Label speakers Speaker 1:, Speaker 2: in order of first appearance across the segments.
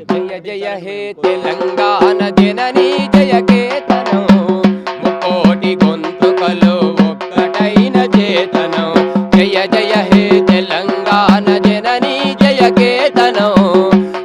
Speaker 1: జయ జయ హే తెలంగాణ జననీ జయ కేతనం ముకోటి గొంతుకలో ఒక్కటైన చేతనం జయ జయ హే తెలంగాణ జననీ జయ కేతనం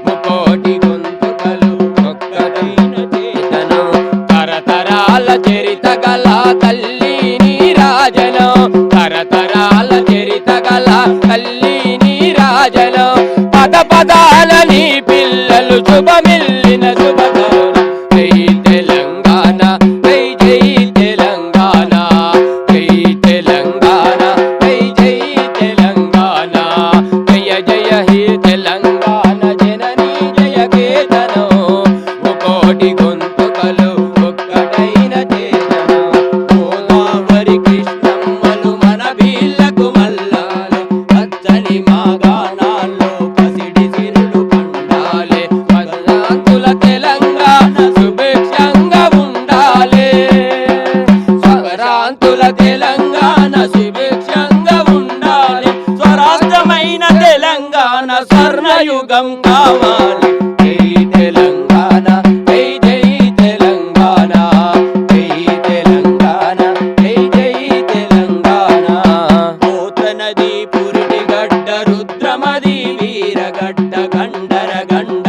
Speaker 1: ముకోటి గొంతుకలో ఒక్కటైన చేతనం తరతరాల చరిత గల తల్లి నీరాజనం తరతరాల చరిత గల తల్లి నీరాజనం పద పదాలని పిల్లలు శుభమిల్లిన శుభతరుణం జై తెలంగాణ జై జై తెలంగాణ జై తెలంగాణ జై జై తెలంగాణ జయ జయ హే తెలంగాణ జననీ జయ కేతనం ముకోటి గొంతుకలు ఒక్కటైన చేతనం గోదావరి కృష్ణమ్మలు మన వీళ్ళకు మల్లాలే పచ్చని మా గానాల్లో పసిడి సిరులు పండాలే పద్నాంతుల తెలంగాణ సుభిక్షంగా ఉండాలే స్వరాంతుల తెలంగాణ సుభిక్షంగా ఉండాలి స్వరాష్ట్రమైన తెలంగాణ స్వర్ణయుగం కావాలి జై తెలంగాణ జై జై తెలంగాణ జై తెలంగాణ జై జై తెలంగాణ పోతనది పురిటి గడ్డ రుద్రమది వీరగడ్డ గండర గండ